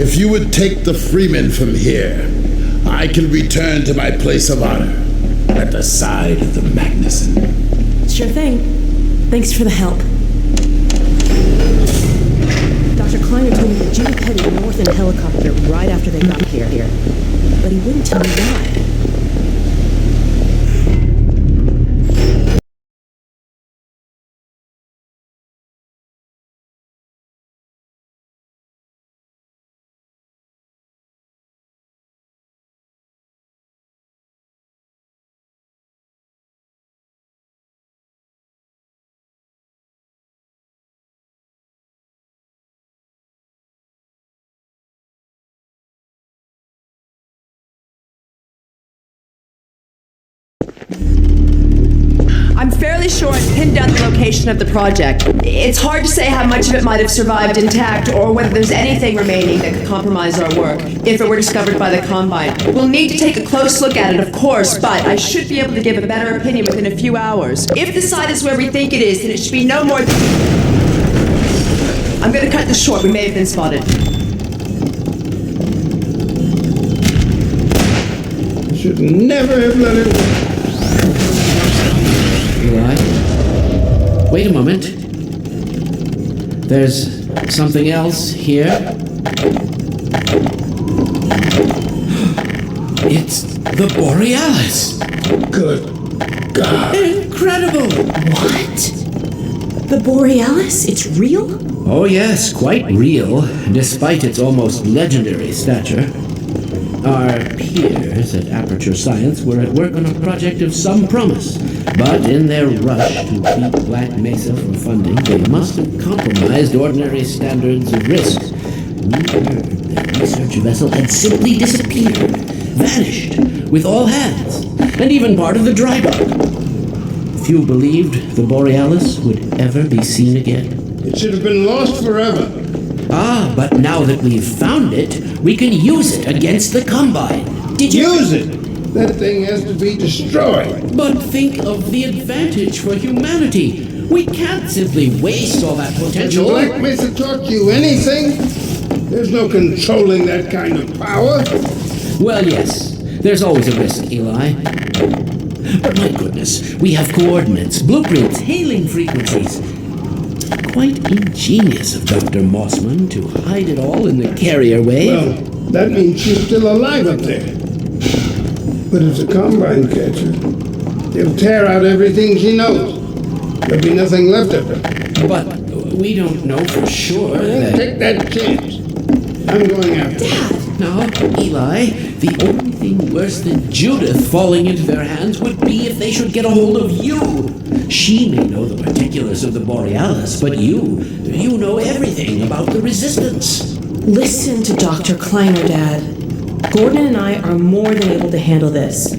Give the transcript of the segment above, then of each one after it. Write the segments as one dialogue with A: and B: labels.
A: If you would take the Freeman from here, I can return to my place of honor at the side of the Magnuson.
B: Sure thing. Thanks for the help. Dr. Kleiner told me that Judith headed north in a helicopter right after they got here. But he wouldn't tell me why.
C: I'm fairly sure I've pinned down the location of the project. It's hard to say how much of it might have survived intact or whether there's anything remaining that could compromise our work if it were discovered by the Combine. We'll need to take a close look at it, of course, but I should be able to give a better opinion within a few hours. If the site is where we think it is, then it should be no more than... I'm going to cut this short. We may have been spotted.
D: Should never have let it...
E: Eli? Wait a moment. There's something else here. It's the Borealis.
A: Good God.
E: Incredible!
B: What? The Borealis? It's real?
E: Oh yes, quite real, despite its almost legendary stature. Our peers at Aperture Science were at work on a project of some promise, but in their rush to beat Black Mesa for funding, they must have compromised ordinary standards of risk. We heard their research vessel had simply disappeared, vanished, with all hands, and even part of the dry dock. Few believed the Borealis would ever be seen again.
D: It should have been lost forever.
E: Ah, but now that we've found it, we can use it against the Combine. Did you...
D: Use it! That thing has to be destroyed.
E: But think of the advantage for humanity. We can't simply waste all that potential.
D: Has Black Mesa taught you anything? There's no controlling that kind of power.
E: Well, yes. There's always a risk, Eli. But my goodness, we have coordinates, blueprints, hailing frequencies. Quite ingenious of Dr. Mossman to hide it all in the carrier wave.
D: Well, that means she's still alive up there. But if the Combine catch her, they'll tear out everything she knows. There'll be nothing left of her.
E: But we don't know for sure that...
D: Take that chance. I'm going after her.
E: No, Eli, the only thing worse than Judith falling into their hands would be if they should get a hold of you. She may know the particulars of the Borealis, but you know everything about the Resistance.
B: Listen to Dr. Kleiner, Dad. Gordon and I are more than able to handle this.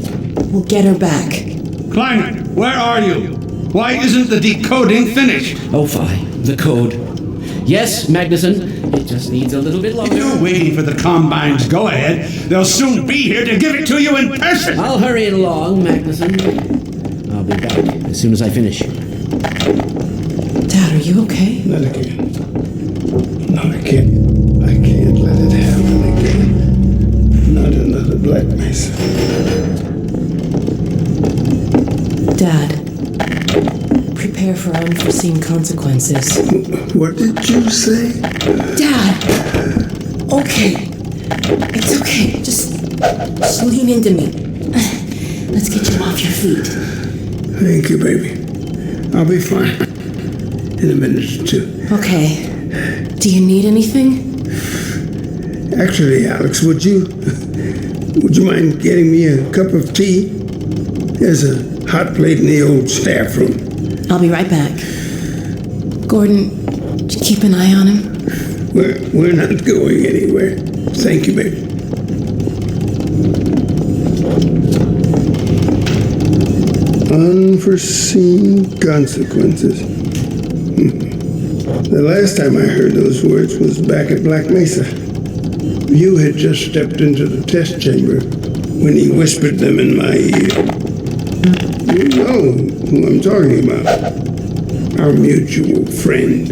B: We'll get her back.
F: Kleiner, where are you? Why isn't the decoding finished?
E: Oh, fine. The code. Yes, Magnuson. It just needs a little bit longer.
F: You're waiting for the Combine's go-ahead. They'll soon be here to give it to you in person.
E: I'll hurry it along, Magnuson. I'll be back as soon as I finish.
B: Dad, are you okay?
D: Not again. No, I can't let it happen again. Not another Black Mesa.
B: Dad, prepare for unforeseen consequences.
D: What did you say?
B: Dad! Okay. It's okay. Just lean into me. Let's get you off your feet.
D: Thank you, baby. I'll be fine in a minute or two.
B: Okay. Do you need anything?
D: Actually, Alex, would you mind getting me a cup of tea? There's a hot plate in the old staff room.
B: I'll be right back. Gordon, did you keep an eye on him?
D: We're not going anywhere. Thank you, baby. Unforeseen consequences. The last time I heard those words was back at Black Mesa. You had just stepped into the test chamber when he whispered them in my ear. You know who I'm talking about. Our mutual friend.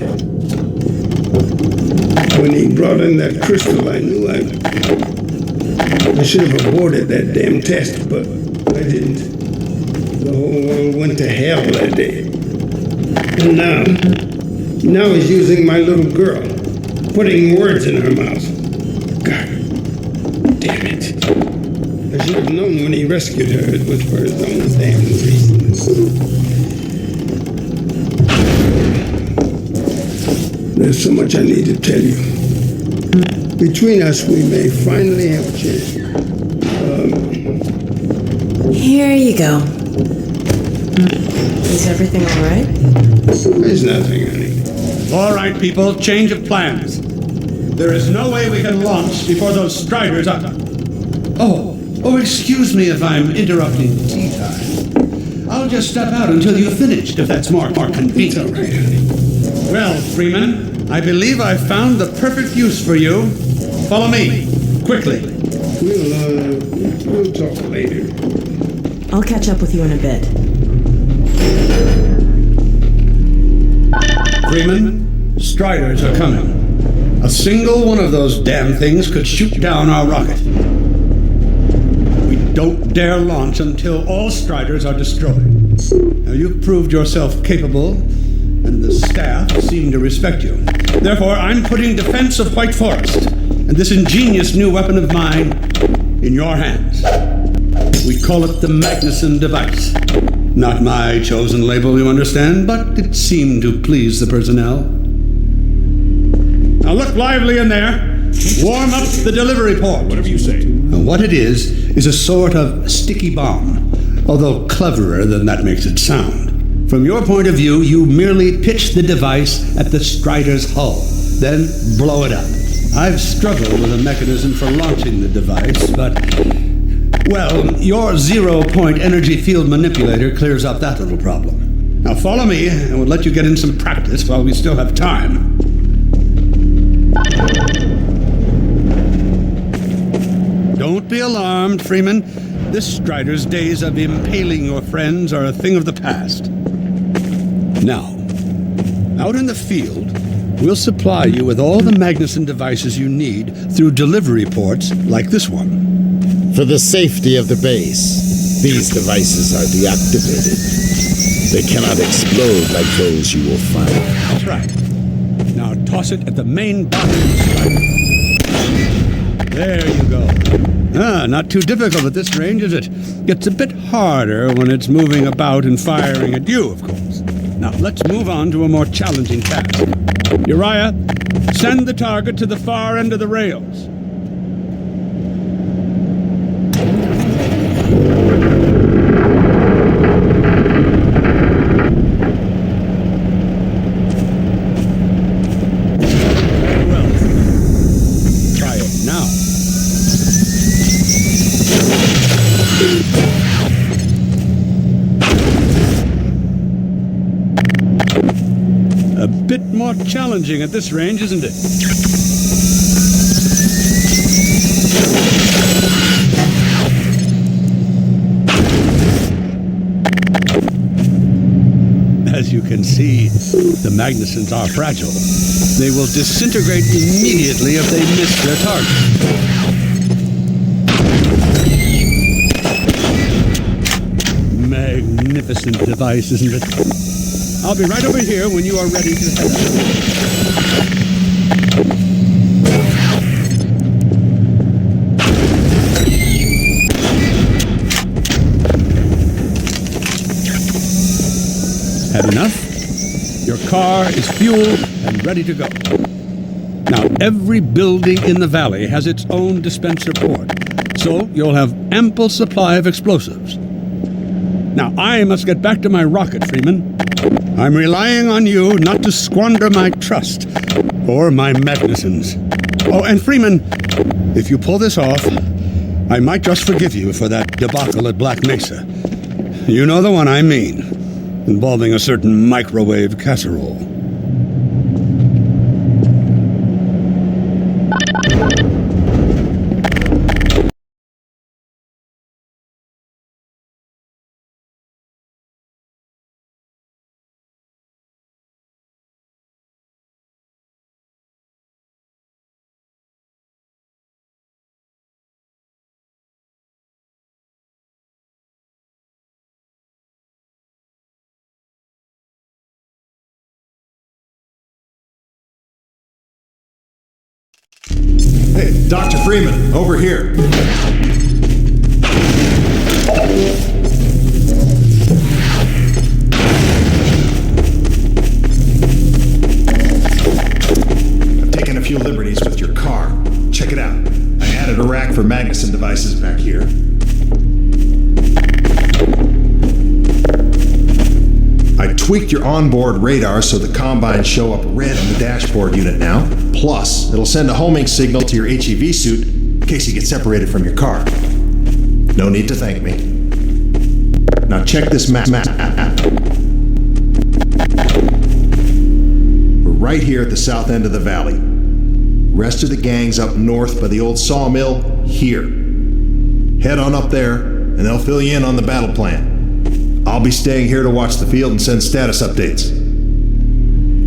D: When he brought in that crystal, I knew I should have aborted that damn test, but I didn't. The whole world went to hell that day. And now he's using my little girl, putting words in her mouth. God damn it. I should have known when he rescued her it was for his own damn reasons. There's so much I need to tell you. Between us, we may finally have a chance.
B: Here you go. Is everything all right?
D: There's nothing, honey.
F: All right, people, change of plans. There is no way we can launch before those Striders are... Oh, excuse me if I'm interrupting tea time. I'll just step out until you've finished, if that's more convenient.
D: All right, honey.
F: Well, Freeman, I believe I've found the perfect use for you. Follow me, quickly.
D: We'll talk later.
B: I'll catch up with you in a bit.
F: Freeman, Striders are coming. A single one of those damn things could shoot down our rocket. We don't dare launch until all Striders are destroyed. Now, you've proved yourself capable, and the staff seem to respect you. Therefore, I'm putting defense of White Forest and this ingenious new weapon of mine in your hands. We call it the Magnuson device. Not my chosen label, you understand, but it seemed to please the personnel. Now look lively in there. Warm up the delivery port.
A: Whatever you say.
F: And what it is a sort of sticky bomb, although cleverer than that makes it sound. From your point of view, you merely pitch the device at the Strider's hull, then blow it up. I've struggled with a mechanism for launching the device, but... well, your zero-point energy field manipulator clears up that little problem. Now follow me, and we'll let you get in some practice while we still have time. Don't be alarmed, Freeman. This Strider's days of impaling your friends are a thing of the past. Now, out in the field, we'll supply you with all the Magnuson devices you need through delivery ports like this one.
A: For the safety of the base, these devices are deactivated. They cannot explode like those you will find.
F: That's right. Now toss it at the main body of the Strider. There you go. Not too difficult at this range, is it? Gets a bit harder when it's moving about and firing at you, of course. Now, let's move on to a more challenging task. Uriah, send the target to the far end of the rails. Very well. Try it now. A bit more challenging at this range, isn't it? As you can see, the Magnusons are fragile. They will disintegrate immediately if they miss their target. Magnificent device, isn't it? I'll be right over here when you are ready to head out. Had enough? Your car is fueled and ready to go. Now, every building in the valley has its own dispenser port, so you'll have ample supply of explosives. Now, I must get back to my rocket, Freeman. I'm relying on you not to squander my trust or my Magnusons. Oh, and Freeman, if you pull this off, I might just forgive you for that debacle at Black Mesa. You know the one I mean, involving a certain microwave casserole.
G: Hey, Dr. Freeman, over here. I've taken a few liberties with your car. Check it out. I added a rack for Magnuson devices back here. I tweaked your onboard radar so the combines show up red on the dashboard unit now. Plus, it'll send a homing signal to your HEV suit in case you get separated from your car. No need to thank me. Now check this map. We're right here at the south end of the valley. Rest of the gang's up north by the old sawmill here. Head on up there, and they'll fill you in on the battle plan. I'll be staying here to watch the field and send status updates.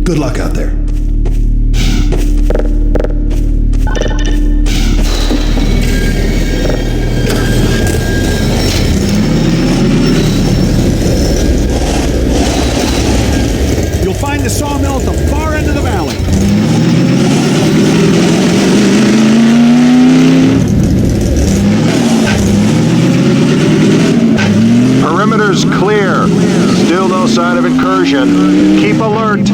G: Good luck out there.
F: You'll find the sawmill at the far end of the valley.
G: Perimeter's clear. Still no sign of incursion. Keep alert.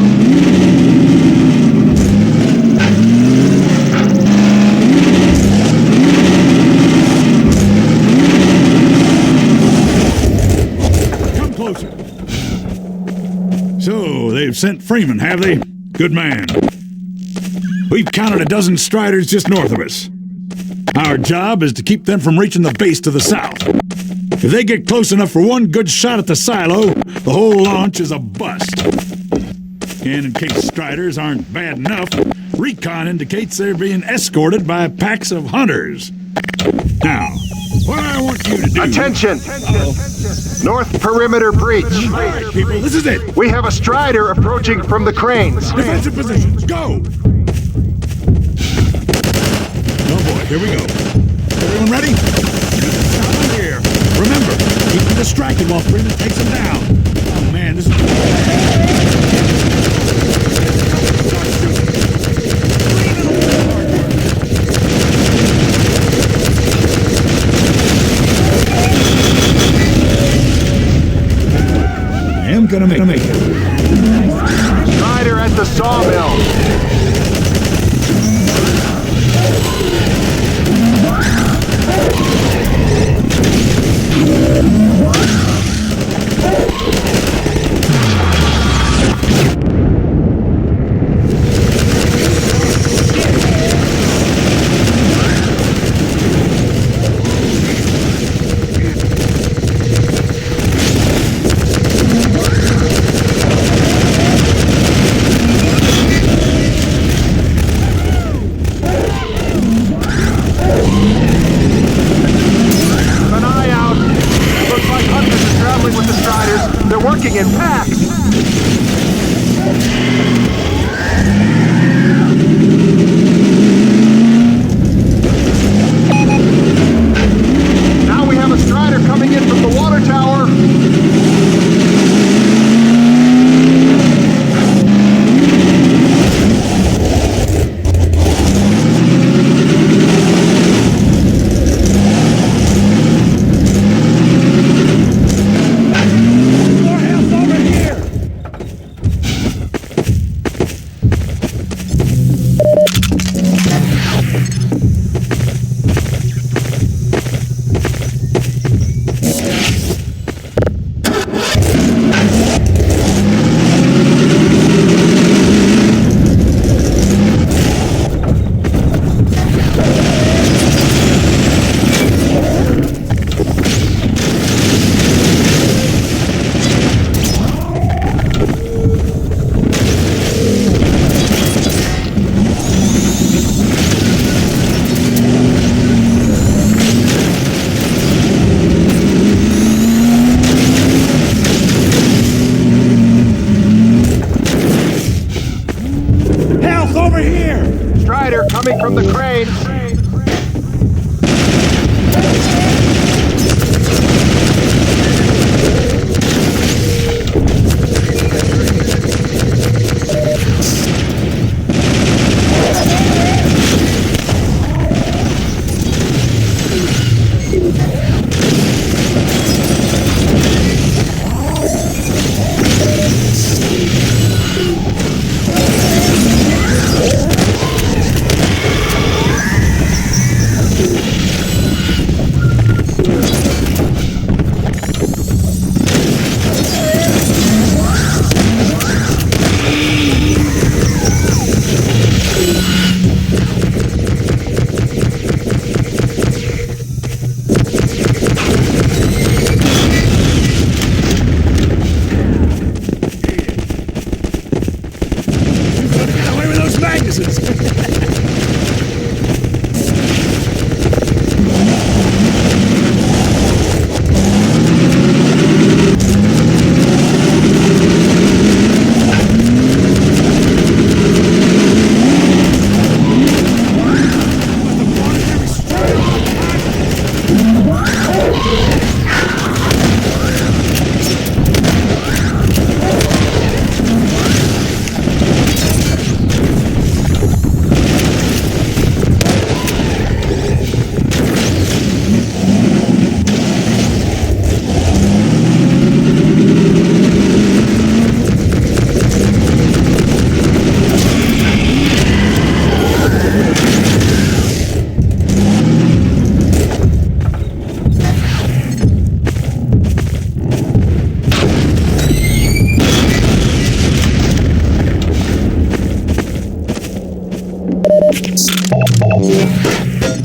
F: Come closer. So, they've sent Freeman, have they? Good man. We've counted a dozen Striders just north of us. Our job is to keep them from reaching the base to the south. If they get close enough for one good shot at the silo, the whole launch is a bust. And in case Striders aren't bad enough, recon indicates they're being escorted by packs of hunters. Now, what I want you to do...
G: Attention! North perimeter breach.
F: All right, people, this is it.
G: We have a Strider approaching from the cranes.
F: Defensive positions, go! Oh boy, here we go. Everyone ready? Stop here. Remember, keep them distracted while Freeman takes them down. Oh man, this is... I am gonna make it.
G: Strider at the sawmill.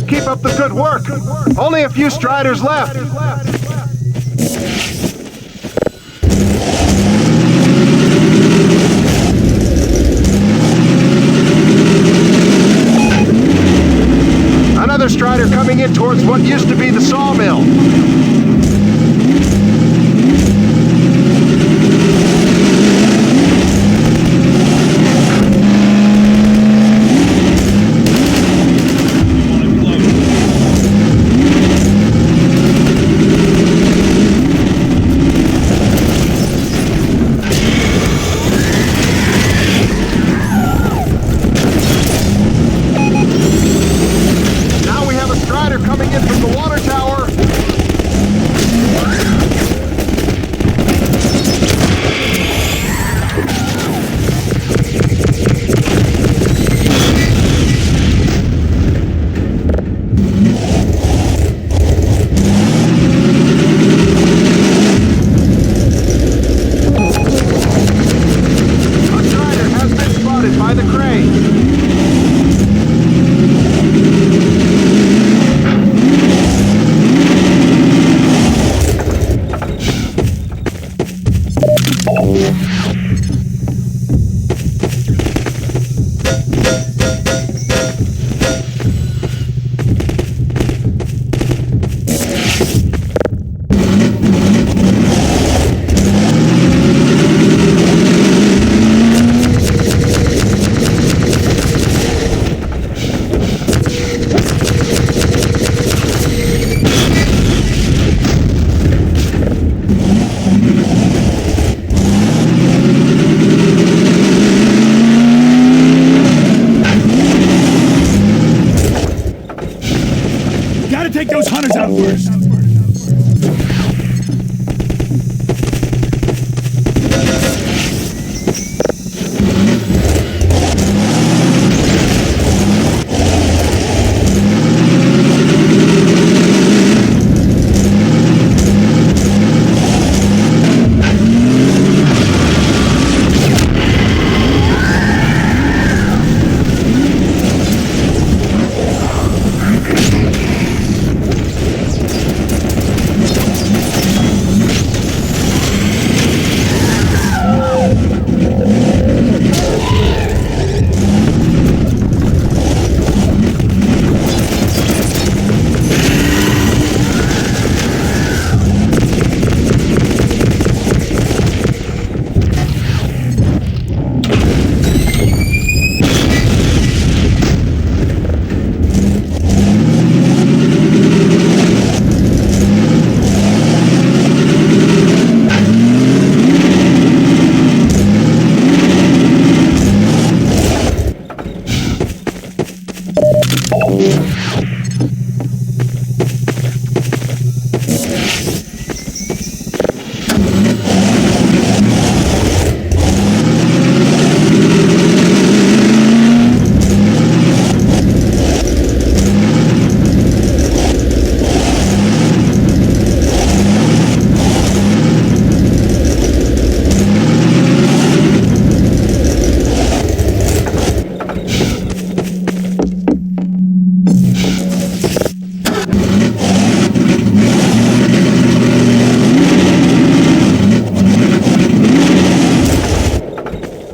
G: Keep up the good work. Only a few Striders left. Another Strider coming in towards what used to be the sawmill. Coming in from the water tower. A Strider has been spotted by the crane.
H: Take those hunters out first.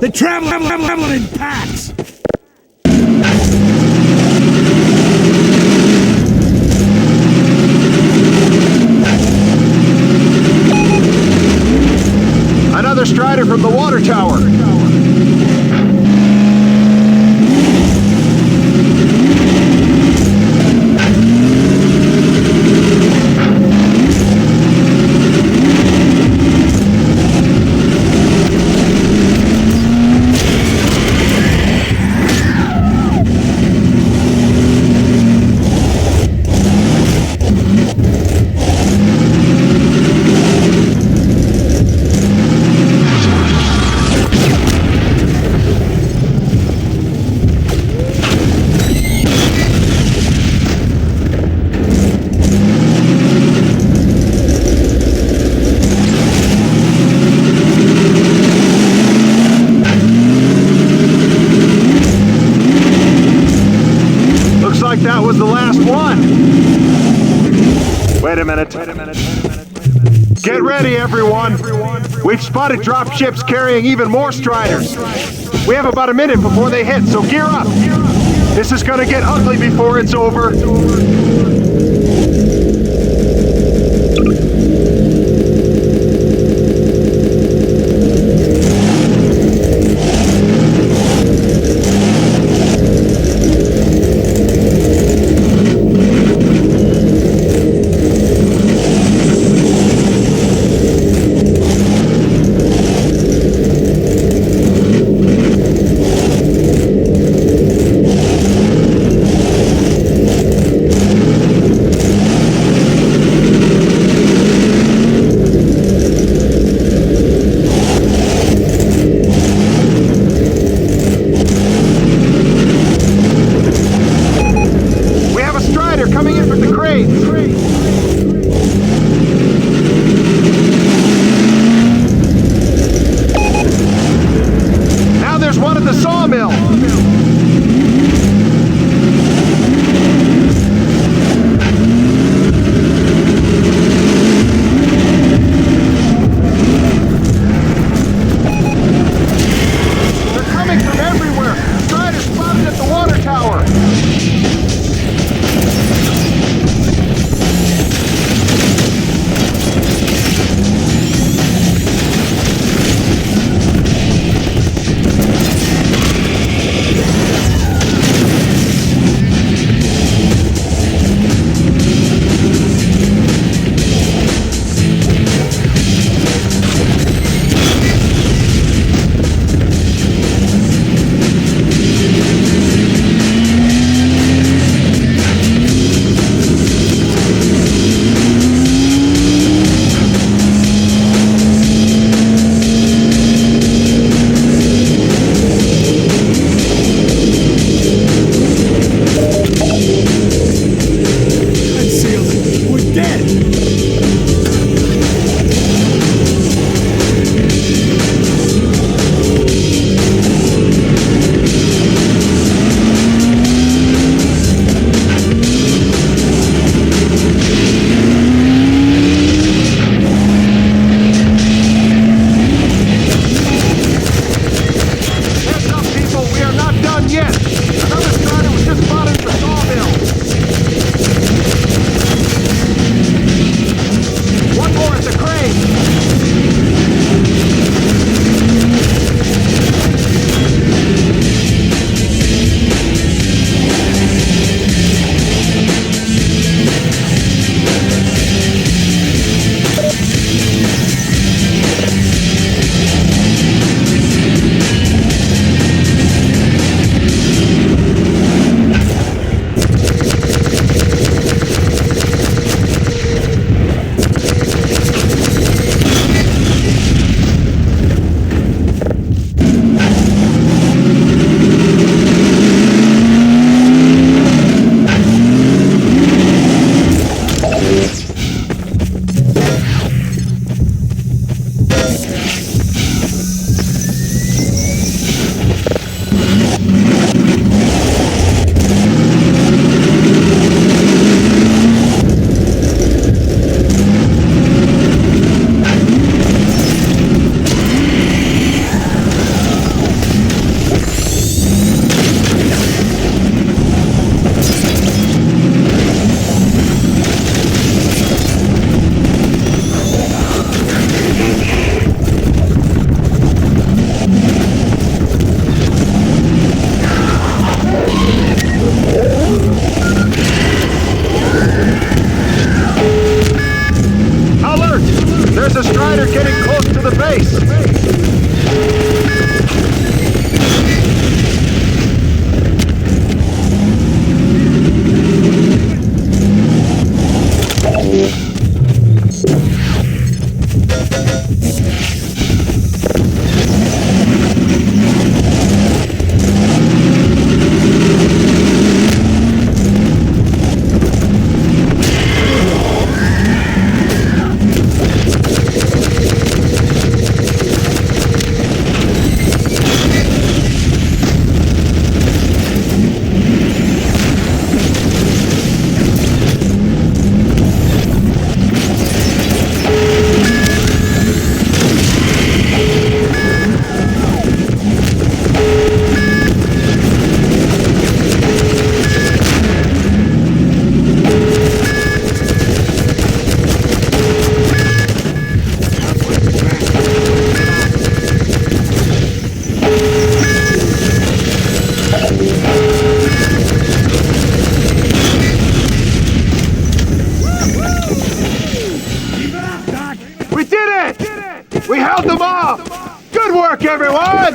H: They travel in packs.
G: Another Strider from the water tower.
I: Wait a minute. Get ready, everyone. We've spotted drop ships carrying even more Striders. We have about a minute before they hit, so gear up. This is gonna get ugly before it's over. Teamwork, everyone!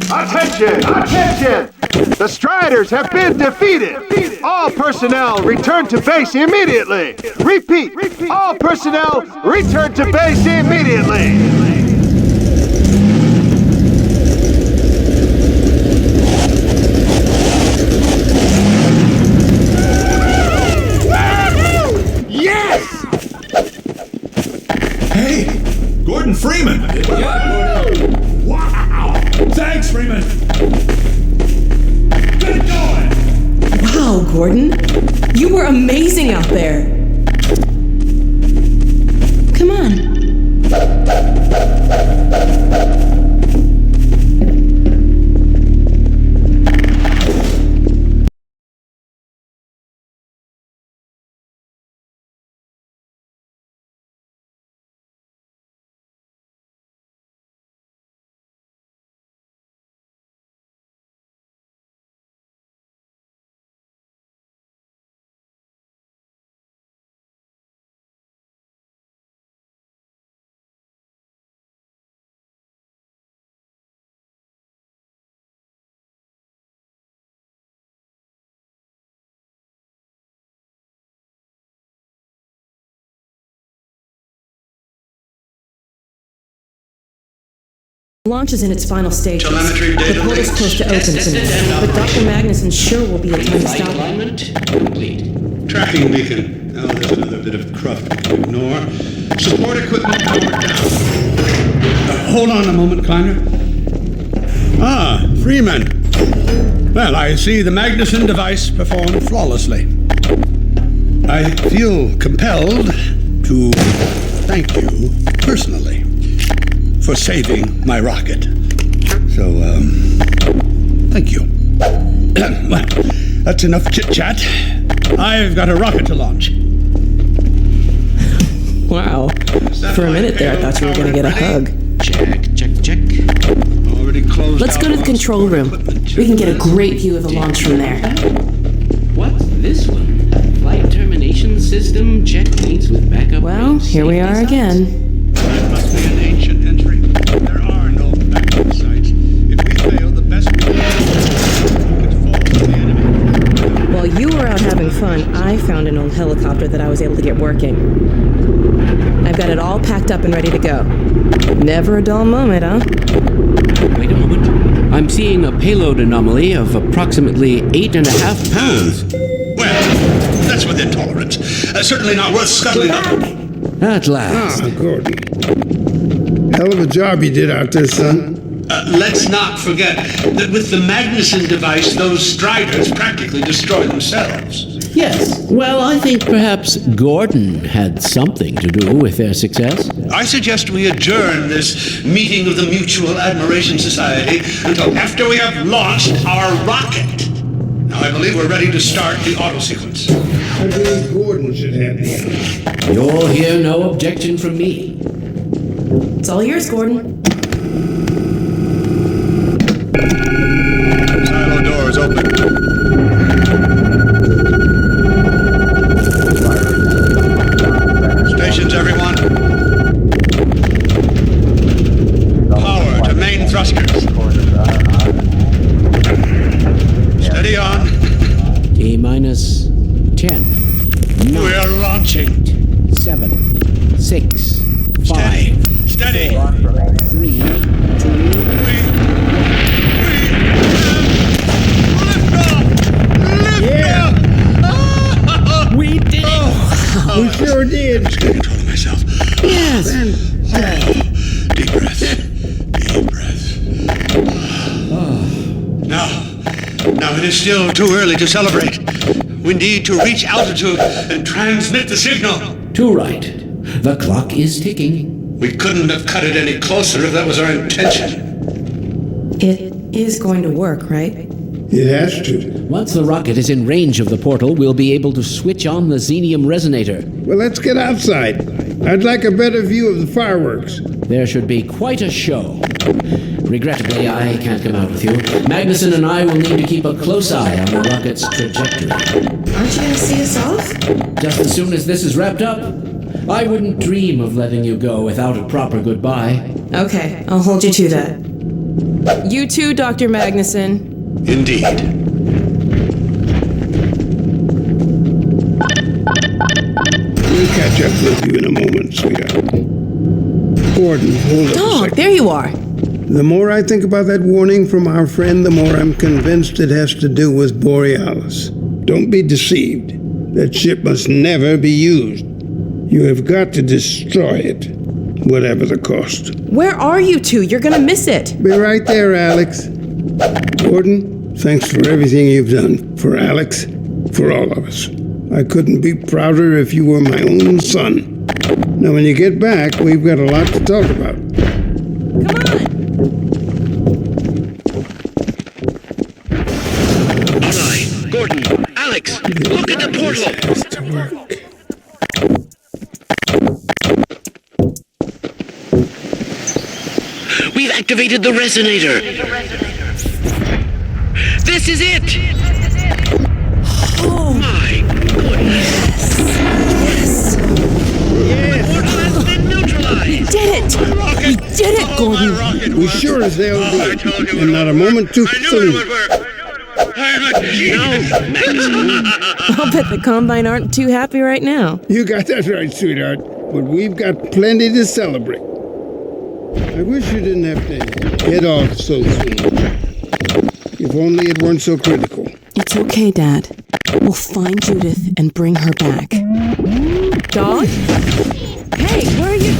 I: Attention! Attention! The Striders have been defeated! All personnel return to base immediately! Repeat! All personnel return to base immediately!
H: Hey, Gordon Freeman! Wow! Thanks, Freeman! Get it going!
B: Wow, Gordon. You were amazing out there. Come on. Launch is in its final stages.
E: Telemetry
B: The
E: data
B: portal's close to open soon, but Dr. Magnuson sure will be a time to stop it.
E: Alignment complete.
F: Tracking beacon. Oh, there's another bit of cruft to ignore. Support equipment powered down. Hold on a moment, Kleiner. Ah, Freeman. Well, I see the Magnuson device performed flawlessly. I feel compelled to thank you personally for saving my rocket. So, thank you. Well, that's enough chit-chat. I've got a rocket to launch.
B: Wow. For a minute there, I thought you were going to get a hug.
E: Check.
F: Already closed.
B: Let's go to the control room. We can get a great view of the launch from there.
E: What's this one? Flight termination system checkmates with backup.
B: Well, here we are again.
F: That must be an ancient entry. There are no backup sites. If we fail, the best we can do is fall to the enemy.
B: While you were out having fun, I found an old helicopter that I was able to get working. I've got it all packed up and ready to go. Never a dull moment, huh?
E: Wait a moment. I'm seeing a payload anomaly of approximately 8.5 pounds.
F: Well, that's within tolerance. Certainly not worth scuttling up.
E: At last.
D: Ah, Gordon. Hell of a job you did out there, son.
F: Let's not forget that with the Magnuson device, those Striders practically destroy themselves.
E: Yes. Well, I think perhaps Gordon had something to do with their success.
F: I suggest we adjourn this meeting of the Mutual Admiration Society until after we have launched our rocket. Now, I believe we're ready to start the auto sequence.
D: I believe Gordon should have the honor.
E: You'll hear no objection from me.
B: It's all yours, Gordon.
I: Silo doors open.
F: Stations, everyone. Power to main thrusters. Steady on.
E: T-minus 10.
F: We're launching.
E: 7, 6, 5,
F: Steady.
E: 3, 2. We did it!
D: We sure did.
F: I just can't control myself.
E: Yes!
F: Deep breath. Deep breath. Now it is still too early to celebrate. We need to reach altitude and transmit the signal.
E: Too right. The clock is ticking.
F: We couldn't have cut it any closer if that was our intention.
B: It is going to work, right?
D: It has to.
E: Once the rocket is in range of the portal, we'll be able to switch on the xenium resonator.
D: Well, let's get outside. I'd like a better view of the fireworks.
E: There should be quite a show. Regrettably, I can't come out with you. Magnuson and I will need to keep a close eye on the rocket's trajectory.
B: Aren't you going to see us off?
E: Just as soon as this is wrapped up, I wouldn't dream of letting you go without a proper goodbye.
B: Okay, I'll hold you to that. You too, Dr. Magnuson.
A: Indeed.
D: We'll catch up with you in a moment, sweetheart. Gordon, hold on a
B: Oh,
D: second.
B: there you are.
D: The more I think about that warning from our friend, the more I'm convinced it has to do with Borealis. Don't be deceived. That ship must never be used. You have got to destroy it, whatever the cost.
B: Where are you two? You're gonna miss it.
D: Be right there, Alex. Gordon, thanks for everything you've done. For Alex, for all of us. I couldn't be prouder if you were my own son. Now, when you get back, we've got a lot to talk about.
B: Come on.
E: Eli, Gordon, Alex, look at the portal!
D: Has to work.
E: We've activated the resonator! This is it!
B: Oh,
E: My goodness!
B: yes.
E: The portal has been neutralized!
B: Did it. We did it, Gordon.
D: We sure as hell did. And not a moment too soon.
B: I'll bet the Combine aren't too happy right now.
D: You got that right, sweetheart. But we've got plenty to celebrate. I wish you didn't have to get off so soon. If only it weren't so critical.
B: It's okay, Dad. We'll find Judith and bring her back. Dog? Hey, where are you?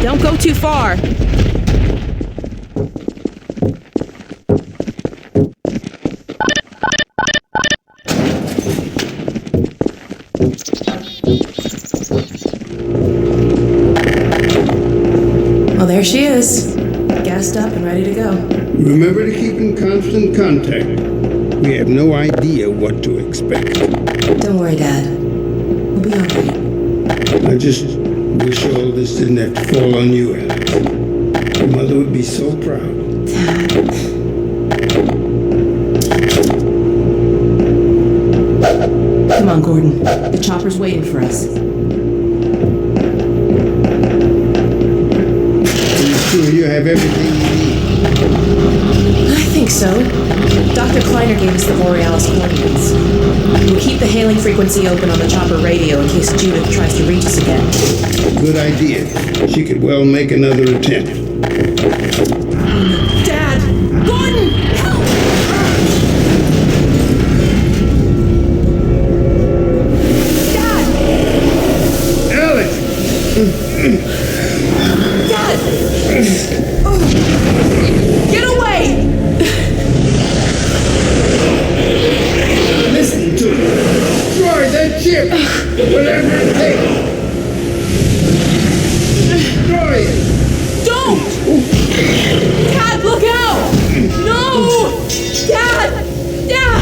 B: Don't go too far. Well, there she is. Gassed up and ready to go.
D: Remember to keep in constant contact. We have no idea what to expect.
B: Don't worry, Dad. We'll be all right.
D: I just wish all this didn't have to fall on you, Alex. Your mother would be so proud.
B: Come on, Gordon. The chopper's waiting for us.
D: Are you sure you have everything you need?
B: I think so. Dr. Kleiner gave us the Borealis coordinates. We'll keep the hailing frequency open on the chopper radio in case Judith tries to reach us again.
D: Good idea. She could well make another attempt.
B: Dad! Gordon! Help! Dad!
D: Alex!
B: Dad! Get away!
D: Listen to me. Destroy that ship! Whatever it takes! Destroy it!
B: Don't! Dad, look out! No! Dad! Dad!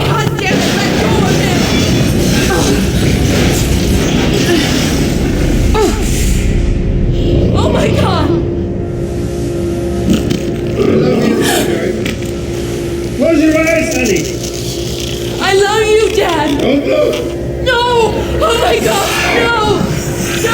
B: God damn it, let go of him! Oh my God!
D: I love you, sweetheart. Close your eyes, honey.
B: I love you, Dad!
D: Don't look.
B: No! Oh my God! No! No!